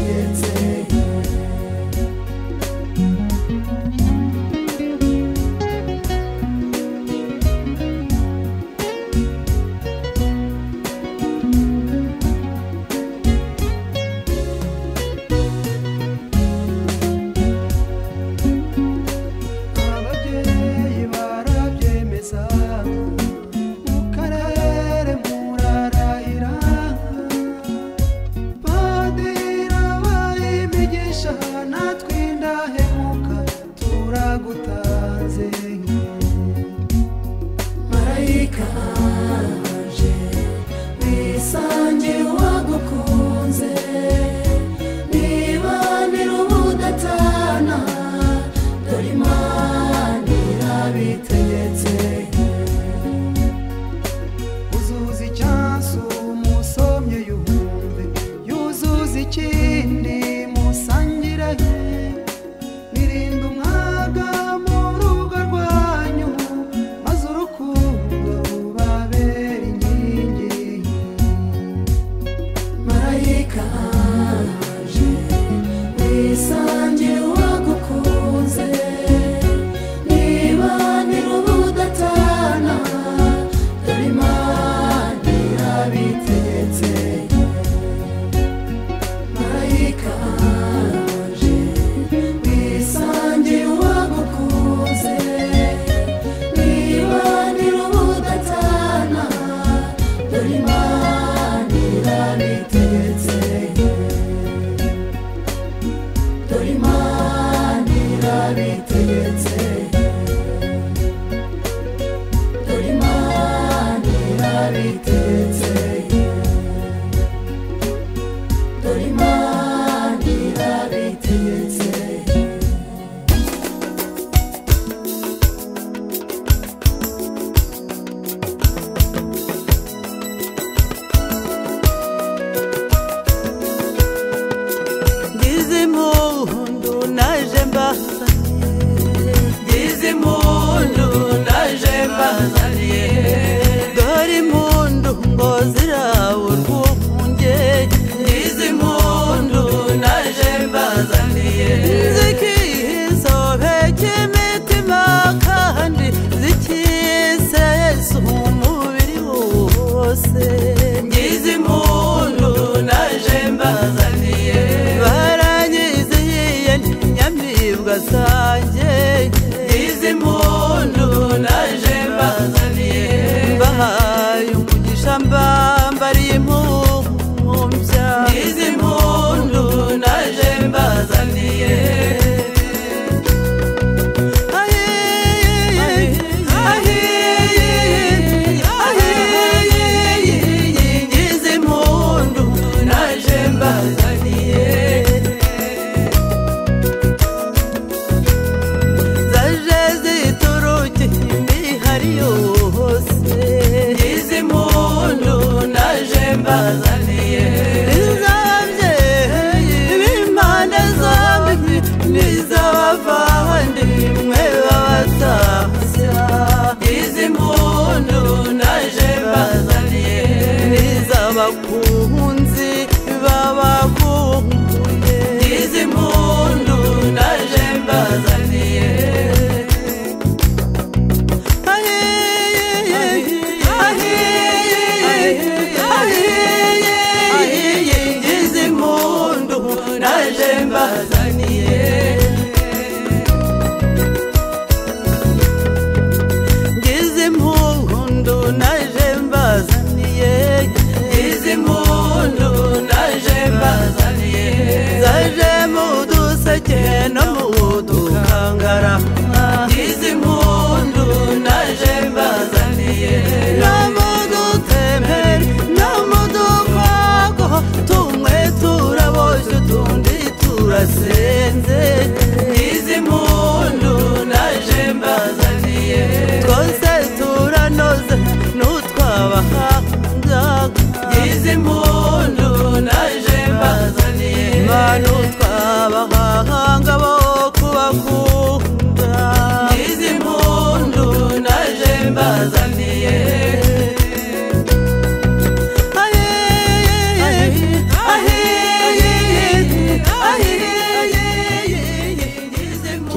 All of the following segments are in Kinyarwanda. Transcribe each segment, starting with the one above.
nabitegetse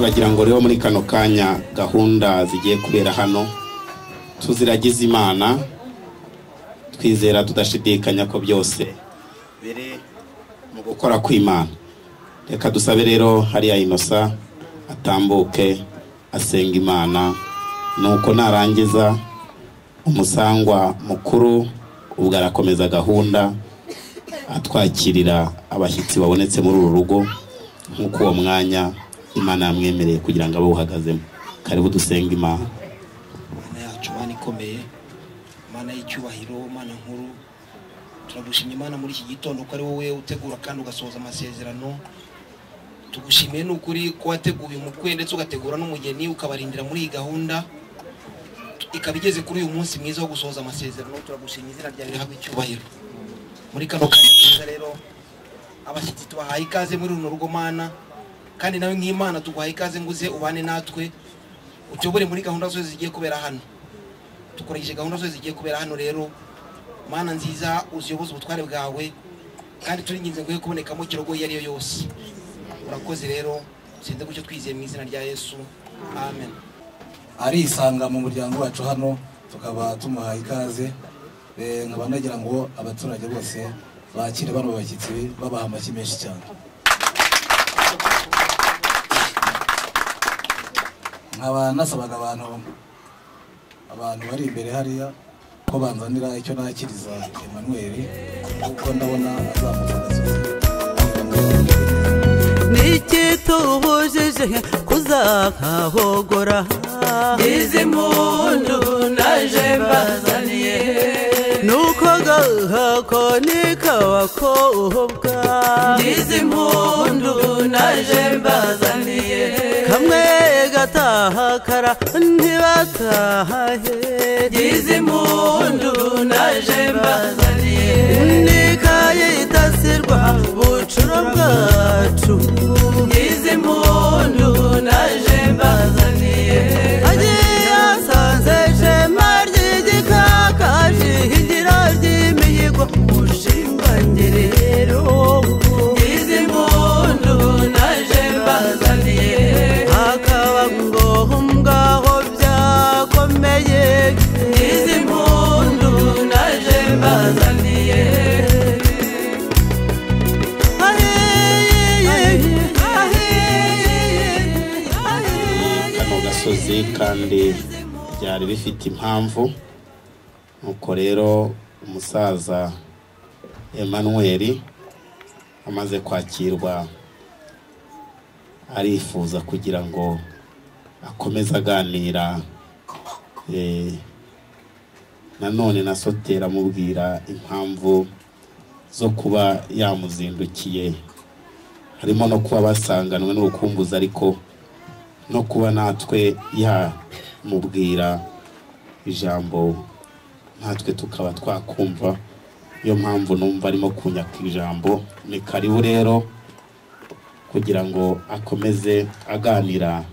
turagira ngo rero muri kano kanya gahunda zigiye kubera hano tuziragize Imana, twizera tudashidikanya ko byose biri mu gukora kw'Imana. Reka dusabe rero hariya Innocent atambuke asenga Imana, nuko narangiza umusangwa mukuru ubwo arakomeza gahunda atwakirira abashyitsi babonetse muri uru rugo nk'uko uwo mwanya Imana yamwemereye kugira ngo abe uhagazemo. Karibu dusenga Imana. Imana yacu Imana ikomeye, Imana y'icyubahiro, Imana nkuru, turagushimye Imana muri iki gitondo ko ari wowe utegura kandi ugasohoza amasezerano. Tugushimiye n'ukuri ko wateguye umukwe ndetse ugategura n'umugeni ukabarindira muri iyi gahunda ikabigeze kuri uyu munsi mwiza wo gusohoza amasezerano. Turagushimye, izina ryawe rihabwe icyubahiro. Muri kano kanya rero abashyitsi tubahaye ikaze muri runo rugo Mana, kandi nawe nk'Imana tuguhaye ikaze nguze ubane natwe utuyobore muri gahunda zose zigiye kubera hano. Tukoresheje gahunda zose zigiye kubera hano rero Mana nziza, uziyoboza ubutware bwawe kandi turinginze ngo kubonekamo kirogo iyo ari yo yose. Urakoze rero, sinze gucyo twizeye mu izina rya Yesu, amen. Arisanga mu muryango wacu hano, tukaba tumuhaye ikaze. Nkaba nagira ngo abaturage bose bakire bano bashyitsi babaha amashyi menshi cyane. Nkaba nasabaga abantu bari imbere hariya ko banzanira icyo nakiriza Emmanuel, kuko ndabona azamufasha. Nikituhujije kuzakahogora izi mpundu naje mbazaniye, nuko gahako nikabakobwa izi mpundu naje mbazaniye, kamwe gatahakara ntibatahe izi mpundu naje mbazaniye, nikayitasirwa bucuro bwacu izi mpundu naje mbazaniye, agiye asanze shema ry'igikakaje igira ry'imihigo mushingangerero, izi mpundu naje mbazaniye, hakaba ngombwaho byakomeye izi mpundu naje mbazaniye. Kandi byari bifite impamvu, nuko rero umusaza Emmanuel amaze kwakirwa arifuza kugira ngo akomeze aganira. Nanone nasotera amubwira impamvu zo kuba yamuzindukiye, harimo no kuba basanganwe n'urukumbuzi, ariko no kuba natwe yamubwira ijambo natwe tukaba twakumva. Iyo mpamvu numva arimo kunyaka ijambo. Ni karibu rero kugira ngo akomeze aganira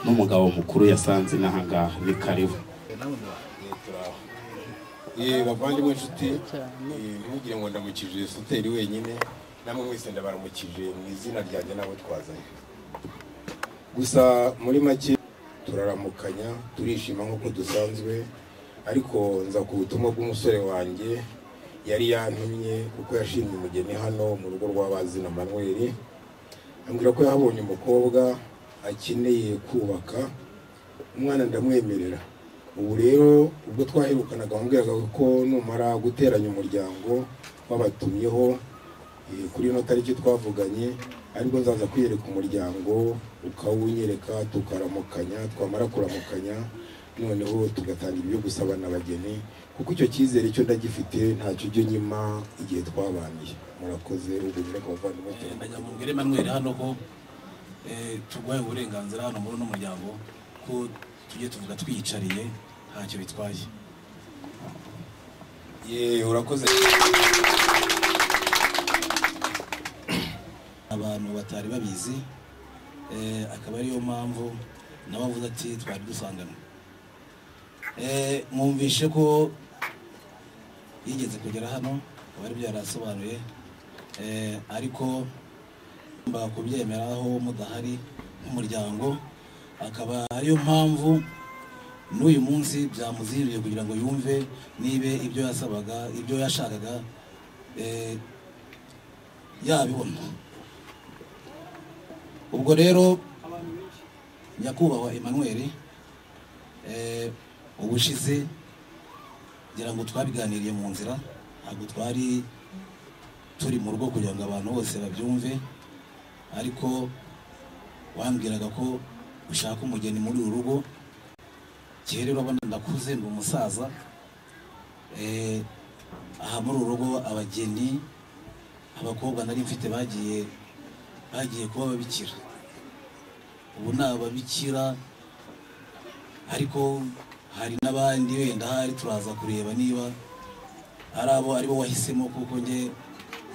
n'umugabo mukuru yasanze n'ahangaha. Ni karibu. Bavandimwe inshuti, ntugire ngo ndamukije Soteri wenyine, namwe mwese ndabaramukije mu izina ryanjye nabo twazanye. Gusa muri make turaramukanya, turishima nk'uko dusanzwe, ariko nza ku butumwa bw'umusore wanjye yari yantumye kuko yashimye umugeni hano mu rugo rw'Abazina Emmanuel, ambwira ko yahabonye umukobwa akeneye kubaka, umwana ndamwemerera. Ubu rero ubwo twaherukanaga ambwiraga ko numara guteranya umuryango wabatumyeho kuri ino tariki twavuganye, ariko nzaza kwiyereka umuryango ukawunyereka, tukaramukanya, twamara kuramukanya noneho tugatangira ibyo gusabana abageni, kuko icyo cyizere cyo ndagifite, ntacyo ujye nyima igihe twabaniye. Murakoze. Ubwo nyine abavandimwe ndajya mubwire Emmanuel hano ko turwaye uburenganzira hano muri uno muryango ko tujye tuvuga twiyicariye, ntacyo bitwaye. Urakoze. Abantu batari babizi, akaba ariyo mpamvu nabavuze ati twari dusangana. Mwumvishe ko yigeze kugera hano, bari byarasobanuye, ariko mba kubyemera aho mudahari umuryango, akaba ariyo mpamvu n'uyu munsi byamuziriye kugira ngo yumve nibe ibyo yasabaga, ibyo yashakaga yabibona. Ubwo rero nyakubahwa Emmanuel, ubushize ngira ngo twabiganiriye mu nzira, ntabwo twari turi mu rugo kugira ngo abantu bose babyumve, ariko wambwiraga ko ushaka umugeni muri uru rugo. Kera urabona ndakuze, ndi umusaza, aha muri uru rugo abageni, abakobwa nari mfite bagiye kuba ababikira. Ubu ni ababikira, ariko hari n'abandi wenda hari turaza kureba niba ari bo wahisemo, kuko nge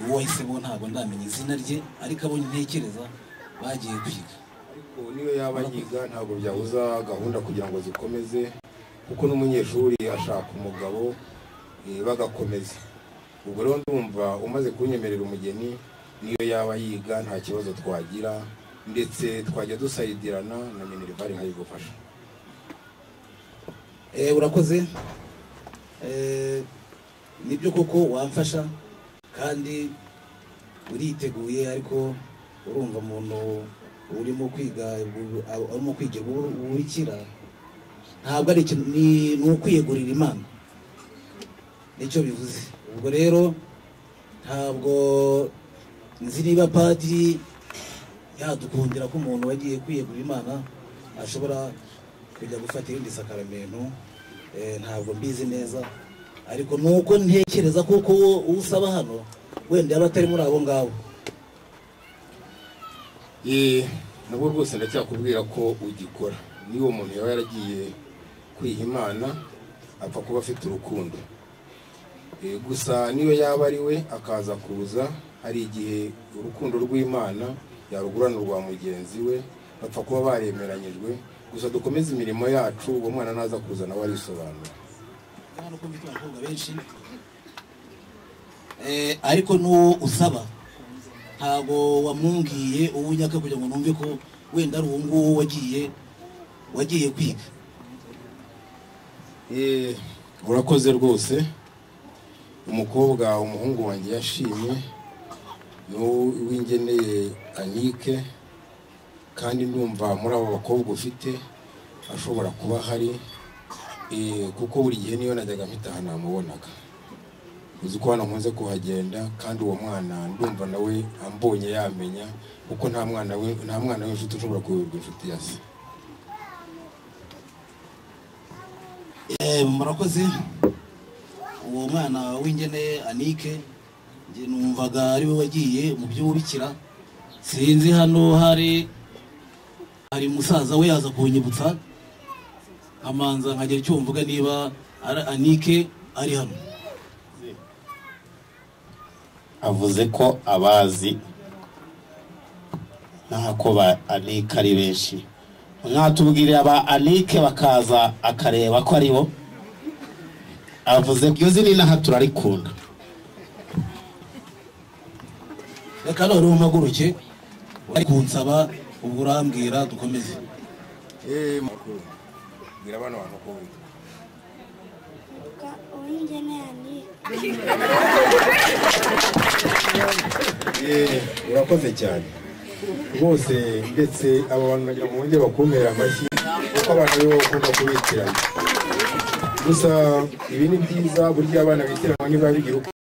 uwo wahisemo ntabwo ndamenya izina rye, ariko abo ntekereza bagiye kwiga. Ariko niyo yaba yiga ntabwo byabuza gahunda kugira ngo zikomeze, kuko n'umunyeshuri ashaka umugabo bagakomeza. Ubwo rero ndumva umaze kunyemerera umugeni, niyo yaba yiga nta kibazo twagira, ndetse twajya dusayidirana na Minervari nkayigufasha. Urakoze, nibyo koko wamfasha kandi uriteguye, ariko urumva umuntu urimo kwigira ubukira ntabwo ari ikintu, ni ukwiyegurira Imana, nicyo bivuze. Ubwo rero ntabwo nzi niba padiri yadukundira ko umuntu wagiye kwiyegurira Imana ashobora kujya gufata irindi sakaramento, ntabwo mbizi neza, ariko nuko ntekereza kuko usaba hano wenda yaba atari muri abo ngabo. Nabo rwose ndacyakubwira ko ugikora. Niyo umuntu yaba yaragiye kwiha Imana apfa kuba afite urukundo. Gusa niyo yaba ari we akaza kuza, hari igihe urukundo rw'Imana yarugurana urwa mugenzi we, bapfa kuba baremeranyijwe. Gusa dukomeze imirimo yacu, uwo mwana naza kuza nawe arisobanura. Hano ko mfite abakobwa benshi, ariko n'uwo usaba ntabwo wamwungiye ubunyaka kugira ngo numve ko wenda ari uwo nguwo wagiye kwiga. Urakoze rwose. Umukobwa umuhungu wanjye yashimye n'uwingeneye Anike, kandi ndumva muri abo bakobwa ufite ashobora kuba hari, kuko buri gihe niyo najyaga mpitaha namubonaga. Uzi ko hano nkunze kuhagenda, kandi uwo mwana ndumva nawe ambonye yamenya, kuko nta mwana w'inshuti ushobora kuyoberwa inshuti ya se. Murakoze. Uwo mwana w'ingene Anike nge numvaga ari we wagiye mu by'ububikira. Sinzi hano hari musaza we yaza kunyibutsa, amanza nkagera icyo mvuga niba Anike ari hano. Avuze ko abazi ntako ba Anike ari benshi. Mwatubwirira aba Anike bakaza akareba ko ari bo. Avuze ko zina inaha turarikunda. Reka none umuhaguruke ari kunsaba, ubwo urambwira dukomeze. Makuru. Bwira bana bantu ko Uwingene Anike. urakoze cyane rwose, ndetse aba bantu bagira mu buryo bakumera amashyi, kuko abantu bo bakunda kubitirana. Gusa ibi ni byiza, burya abana bitiranywa niba bigira uko